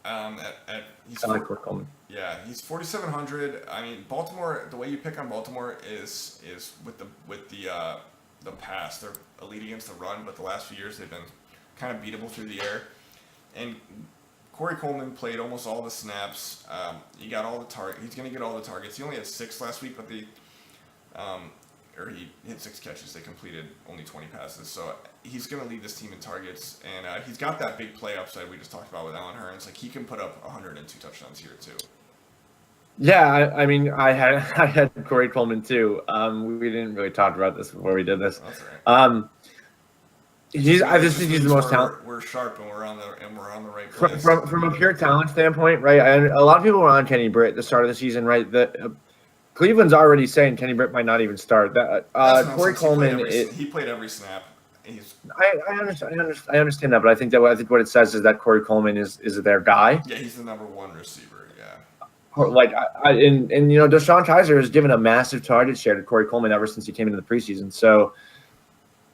I like Corey Coleman. Yeah, he's 4,700. I mean, Baltimore. The way you pick on Baltimore is with the pass. They're elite against the run, but the last few years they've been kind of beatable through the air. And Corey Coleman played almost all the snaps. He got all the targets. He's going to get all the targets. He only had 6 last week, but he hit 6 catches. They completed only 20 passes. So he's going to lead this team in targets, and he's got that big play upside we just talked about with Allen Hurns. Like he can put up 102 touchdowns here too. Yeah, I mean, I had Corey Coleman too. We didn't really talk about this before we did this. That's right. I just think he's the most talented. We're sharp and we're on the right place. From a pure talent standpoint, right? A lot of people were on Kenny Britt at the start of the season, right? Cleveland's already saying Kenny Britt might not even start. Corey Coleman, he played every snap. I understand that, but I think what it says is that Corey Coleman is their guy. Yeah, he's the number 1 receiver. Yeah. Like Deshaun Kaiser has given a massive target share to Corey Coleman ever since he came into the preseason. So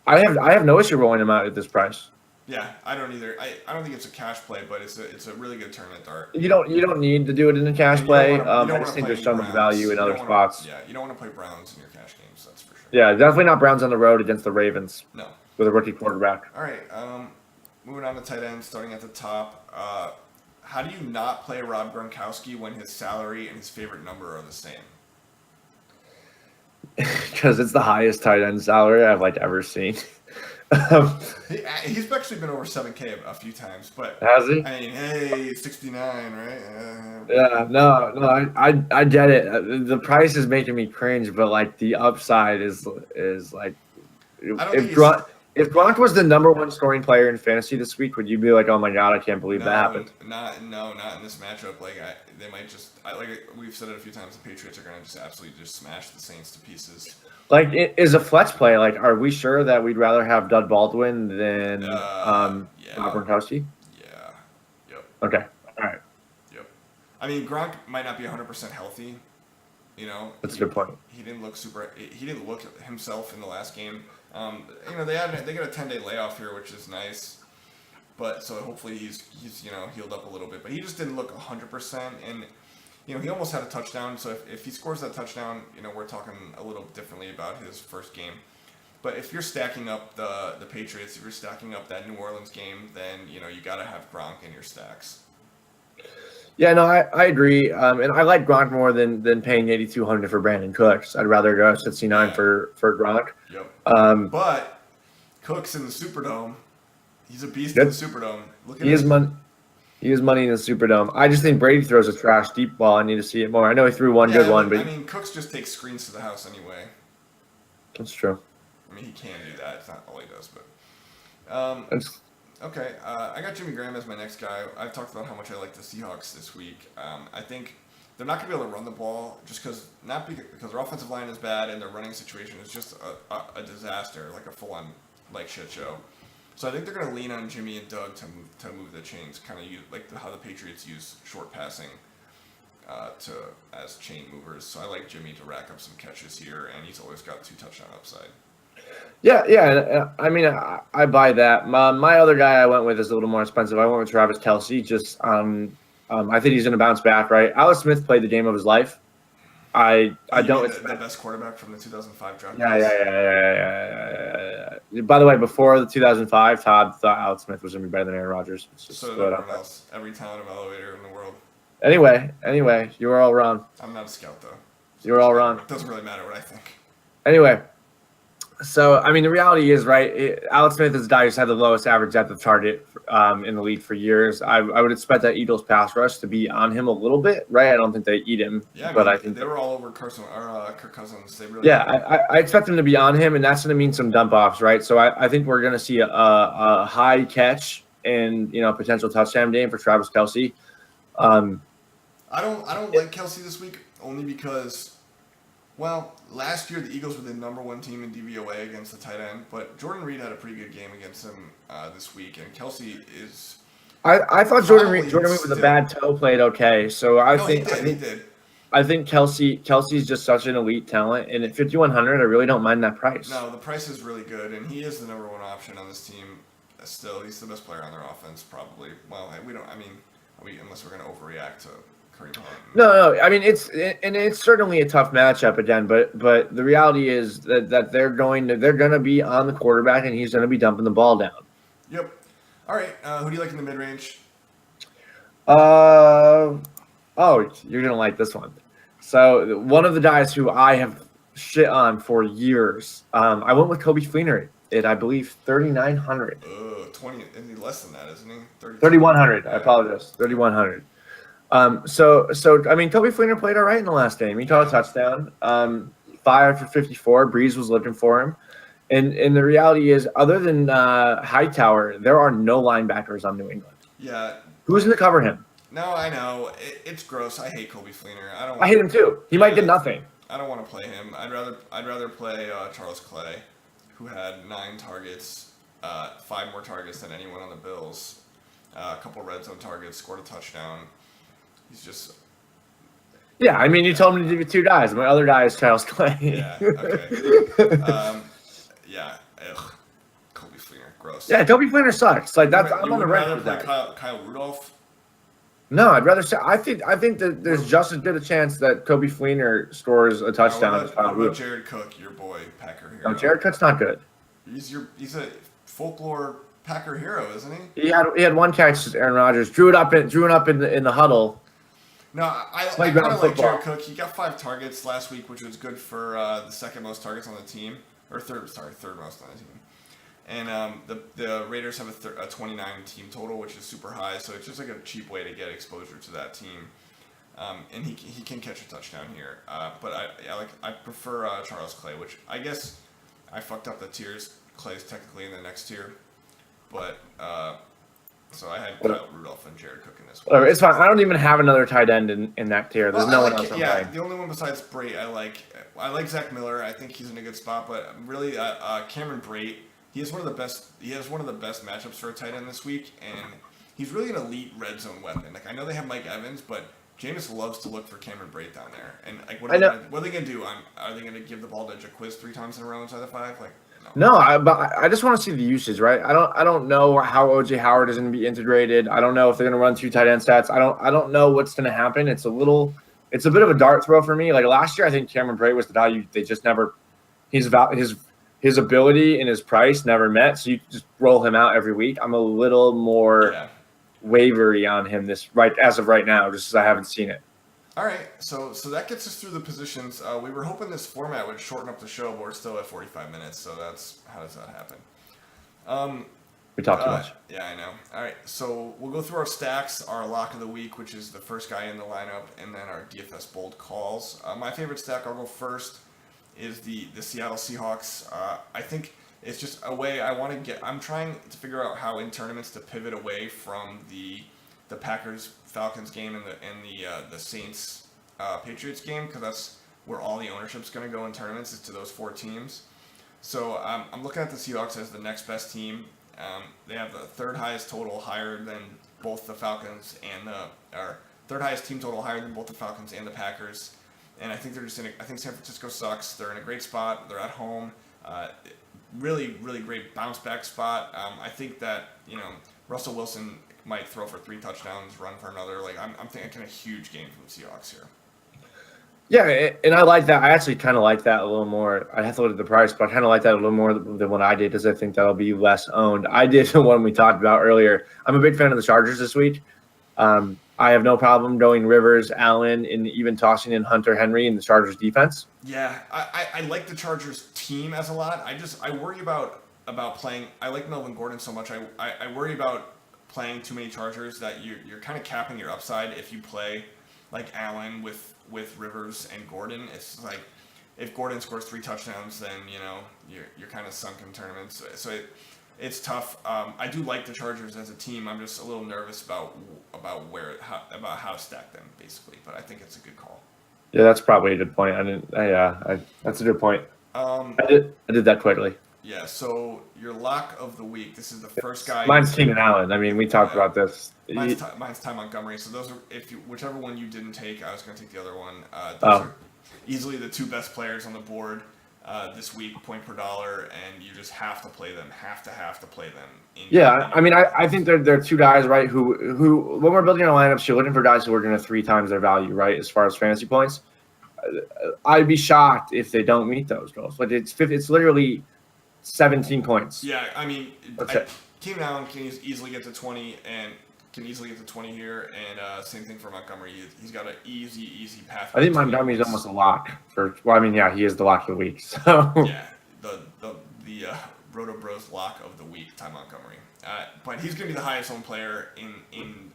I have no issue rolling him out at this price. Yeah, I don't either. I don't think it's a cash play, but it's a really good tournament dart. You don't need to do it in a cash play. I just think there's so much value in other spots. Yeah, you don't want to play Browns in your cash games. That's for sure. Yeah, definitely not Browns on the road against the Ravens. No. With a rookie quarterback. All right, moving on to tight end, starting at the top. How do you not play Rob Gronkowski when his salary and his favorite number are the same? Because it's the highest tight end salary I've ever seen. He's actually been over 7K a few times, but has he? I mean, hey, 69, right? Yeah, no, I get it. The price is making me cringe, but the upside is I don't If think Gronk was the number one scoring player in fantasy this week, would you be like, oh my god, I can't believe that happened? Not in this matchup. Like they might just. Like we've said it a few times. The Patriots are going to just absolutely just smash the Saints to pieces. Like, it is a flex play. Like, are we sure that we'd rather have Doug Baldwin than Rob Gronkowski? Yeah. Yep. Okay. All right. Yep. I mean, Gronk might not be 100% healthy. You know, that's a good point. He didn't look He didn't look himself in the last game. You know, they got a 10-day layoff here, which is nice. But so hopefully he's healed up a little bit. But he just didn't look 100%, and he almost had a touchdown. So if he scores that touchdown, we're talking a little differently about his first game. But if you're stacking up the Patriots, if you're stacking up that New Orleans game, then you got to have Gronk in your stacks. Yeah, no, I agree, and I like Gronk more than paying $8,200 for Brandon Cooks. I'd rather go $69 for Gronk. Yep. But Cooks in the Superdome, he's a beast in the Superdome. He is money in the Superdome. I just think Brady throws a trash deep ball. I need to see it more. I know he threw one good one, but I mean, Cooks just takes screens to the house anyway. That's true. I mean, he can do that. It's not all he does, but. Okay, I got Jimmy Graham as my next guy. I've talked about how much I like the Seahawks this week. I think they're not going to be able to run the ball just because their offensive line is bad and their running situation is just a disaster, like a full-on shit show. So I think they're going to lean on Jimmy and Doug to move the chains, kind of like how the Patriots use short passing as chain movers. So I like Jimmy to rack up some catches here, and he's always got 2 touchdown upside. Yeah. I mean, I buy that. My other guy I went with is a little more expensive. I went with Travis Kelce. Just I think he's going to bounce back, right? Alex Smith played the game of his life. I don't. The best quarterback from the 2005 draft. Yeah. By the way, before the 2005, Todd thought Alex Smith was going to be better than Aaron Rodgers. So did everyone else. Every talent evaluator in the world. Anyway, you were all wrong. I'm not a scout though. You were all wrong. It doesn't really matter what I think. Anyway. So, I mean, the reality is, right, Alex Smith is a guy who's had the lowest average depth of target in the league for years. I would expect that Eagles pass rush to be on him a little bit, right? I don't think they eat him. Yeah, but I think they were all over Kirk Cousins. They really I expect them to be on him, and that's going to mean some dump-offs, right? So I think we're going to see a high catch and, potential touchdown game for Travis Kelce. I don't like Kelce this week only because – well, last year the Eagles were the number 1 team in DVOA against the tight end, but Jordan Reed had a pretty good game against him this week, and Kelce is. I thought Jordan Reed with a bad toe played okay, so he did. I think Kelsey's just such an elite talent, and at $5,100, I really don't mind that price. No, the price is really good, and he is the number 1 option on this team. Still, he's the best player on their offense, probably. Well, we don't. I mean, unless we're going to overreact to. No. I mean, it's certainly a tough matchup again, but the reality is that they're going to be on the quarterback, and he's going to be dumping the ball down. Yep. All right. Who do you like in the mid range? You're gonna like this one. So one of the guys who I have shit on for years, I went with Coby Fleener at I believe $3,900. 20. Isn't he less than that? Isn't he? 3,100. I apologize. 3,100. So I mean, Coby Fleener played all right in the last game. He caught a touchdown. 5 for 54. Breeze was looking for him. And the reality is, other than Hightower, there are no linebackers on New England. Yeah. Who's going to cover him? No, I know. It's gross. I hate Coby Fleener. I hate him too. He might get nothing. I don't want to play him. I'd rather play Charles Clay, who had 9 targets, 5 more targets than anyone on the Bills, a couple red zone targets, scored a touchdown. He's just. Yeah, I mean, you told me to give you 2 guys. My other guy is Charles Clay. Yeah. Okay. Yeah. Ugh. Coby Fleener, gross. Yeah, Coby Fleener sucks. Like that's. I'm on the right with that. Kyle Rudolph. No, I'd rather say. I think that there's just as good a chance that Coby Fleener scores a touchdown as Kyle Rudolph. Jared Cook, your boy, Packer hero? No, Jared Cook's not good. He's a folklore Packer hero, isn't he? He had 1 catch. Aaron Rodgers drew it up in the huddle. No, I kind of like Jared Cook. He got 5 targets last week, which was good for the second most targets on the team, or third most on the team. And the Raiders have a 29 team total, which is super high, so it's just like a cheap way to get exposure to that team. And he can catch a touchdown here, but I prefer Charles Clay, which I guess I fucked up the tiers. Clay's technically in the next tier, but so I had Kyle Rudolph and Jared Cook in this one. Whatever, it's fine. I don't even have another tight end in that tier. There's no one else I'm playing. The only one besides Brait I like Zach Miller. I think he's in a good spot, but really Cameron Brait. He has one of the best matchups for a tight end this week, and he's really an elite red zone weapon. Like I know they have Mike Evans, but Jameis loves to look for Cameron Brait down there. And like what are they gonna do? Are they gonna give the ball to Jaquiz 3 times in a row inside the 5? Like no, but I just want to see the usage, right? I don't know how OJ Howard is going to be integrated. I don't know if they're going to run 2 tight end sets. I don't know what's going to happen. It's a bit of a dart throw for me. Like last year, I think Cameron Brait was the value. They just never his ability and his price never met. So you just roll him out every week. I'm a little more wavery on him as of right now, just because I haven't seen it. All right, so that gets us through the positions. We were hoping this format would shorten up the show, but we're still at 45 minutes. So how does that happen? We talked too much. Yeah, I know. All right, so we'll go through our stacks, our lock of the week, which is the first guy in the lineup, and then our DFS bold calls. My favorite stack, I'll go first, is the Seattle Seahawks. I think it's just a way I'm trying to figure out how in tournaments to pivot away from the Packers Falcons game and the Saints Patriots game, because that's where all the ownership's going to go in tournaments, is to those 4 teams. So I'm looking at the Seahawks as the next best team. They have the third highest total, higher than both the Falcons third highest team total, higher than both the Falcons and the Packers. And I think I think San Francisco sucks. They're in a great spot. They're at home. Really, really great bounce back spot. I think that Russell Wilson might throw for 3 touchdowns, run for another. Like I'm thinking a huge game from the Seahawks here. Yeah, and I like that. I actually kind of like that a little more. I have to look at the price, but I kind of like that a little more than what I did, because I think that'll be less owned. I did the one we talked about earlier. I'm a big fan of the Chargers this week. I have no problem going Rivers, Allen, and even tossing in Hunter Henry in the Chargers defense. Yeah, I like the Chargers team as a lot. I worry about playing. I like Melvin Gordon so much. I worry about playing too many Chargers that you're kind of capping your upside if you play like Allen with Rivers and Gordon. It's like if Gordon scores 3 touchdowns, then you're kind of sunk in tournaments. So it's tough. I do like the Chargers as a team. I'm just a little nervous about how to stack them basically. But I think it's a good call. Yeah, that's probably a good point. That's a good point. I did that quickly. Yeah, so your lock of the week. This is the first guy. Mine's Keenan Allen. I mean, we talked about this. Mine's Ty Montgomery. So those are whichever one you didn't take, I was going to take the other one. Those are easily the 2 best players on the board this week, point per dollar, and you just have to play them. Have to play them. I mean, I think they're 2 guys, right? Who when we're building our lineups, you're looking for guys who are going to 3 times their value, right? As far as fantasy points, I'd be shocked if they don't meet those goals. But it's literally 17 points. Yeah, I mean, Keenan Allen can easily get to 20 and can easily get to 20 here, and same thing for Montgomery. He's got an easy path. I think Montgomery's almost a lock he is the lock of the week. So yeah, the Roto Bros lock of the week, Ty Montgomery. But he's going to be the highest owned player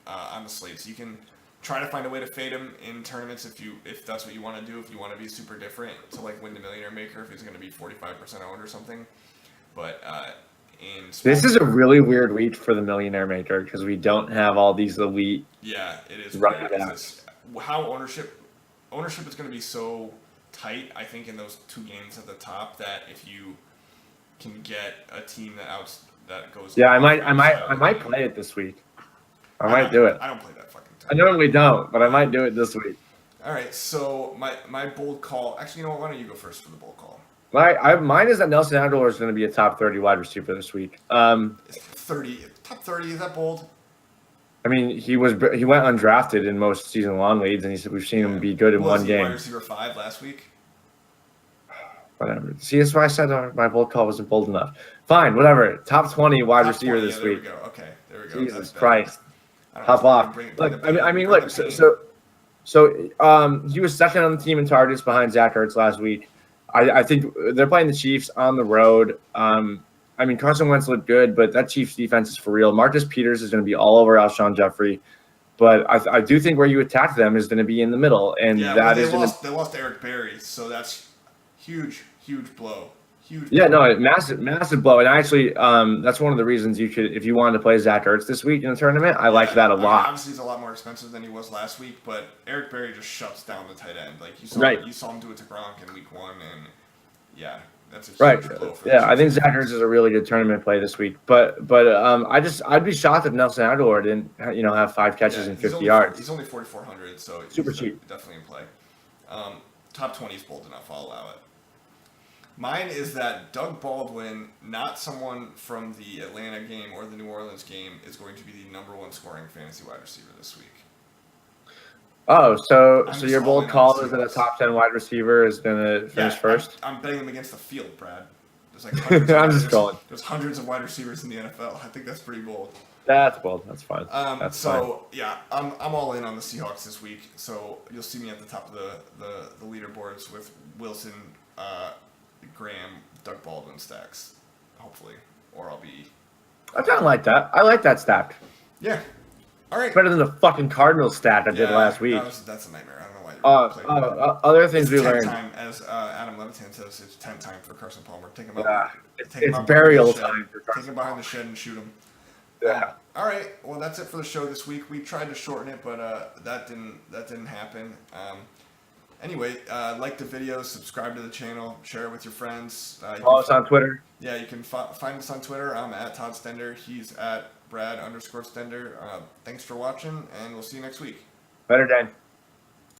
on the slate. So you can try to find a way to fade him in tournaments if that's what you want to do. If you want to be super different to like win the Millionaire Maker, if he's going to be 45% owned or something. But this is a really weird week for the Millionaire Maker because we don't have all these elite. Yeah, it is. Right. How ownership is going to be so tight. I think in those 2 games at the top that if you can get a team that goes. Yeah, I might play it this week. I might do it. I don't play that fucking time. I normally don't, but I might do it this week. All right, so my bold call. Actually, you know what? Why don't you go first for the bold call? Mine is that Nelson Aguilar is going to be a top 30 wide receiver this week. Top 30 is that bold? I mean, he went undrafted in most season-long leagues, and we've seen him be good in one game. Wide receiver 5 last week. Whatever. See, that's why I said my bold call wasn't bold enough. Fine, whatever. Top 20 wide receiver this week. There we go. Okay, there we go. Jesus Christ. Hop off. Look. So he was second on the team in targets behind Zach Ertz last week. I think they're playing the Chiefs on the road. I mean, Carson Wentz looked good, but that Chiefs defense is for real. Marcus Peters is going to be all over Alshon Jeffrey. But I do think where you attack them is going to be in the middle. And they lost Eric Berry, so that's huge blow. Huge. Yeah, no, massive blow. And actually, that's one of the reasons you could, if you wanted to play Zach Ertz this week in the tournament, I liked that a lot. Obviously, he's a lot more expensive than he was last week, but Eric Berry just shuts down the tight end. Like you saw him do it to Gronk in week 1, and yeah, that's a huge blow for I think Zach Ertz is a really good tournament play this week. But I'd be shocked if Nelson Aguilar didn't have 5 catches and 50 yards. He's only 4,400, so super cheap. Definitely in play. Top 20 is bold enough. I'll allow it. Mine is that Doug Baldwin, not someone from the Atlanta game or the New Orleans game, is going to be the number 1 scoring fantasy wide receiver this week. Oh, so your bold call is that a top 10 wide receiver is going to finish first? I'm betting him against the field, Brad. There's I'm just trolling. There's hundreds of wide receivers in the NFL. I think that's pretty bold. That's bold. That's fine. Yeah, I'm all in on the Seahawks this week. So you'll see me at the top of the leaderboards with Wilson, Graham, Doug Baldwin stacks, hopefully, or I'll be. I kind of like that. I like that stack. Yeah. All right. It's better than the fucking Cardinals stat I did last week. That's a nightmare. I don't know why you're other things we learned. As Adam Levitan says, it's 10 time for Carson Palmer. Take him out. It's burial time for Carson. Take him behind the shed and shoot him. Yeah. All right. Well, that's it for the show this week. We tried to shorten it, but that didn't happen. Anyway, like the video, subscribe to the channel, share it with your friends. Follow us on Twitter. Yeah, you can find us on Twitter. I'm at Todd Stender. He's at Brad_Stender. Thanks for watching, and we'll see you next week. Better day.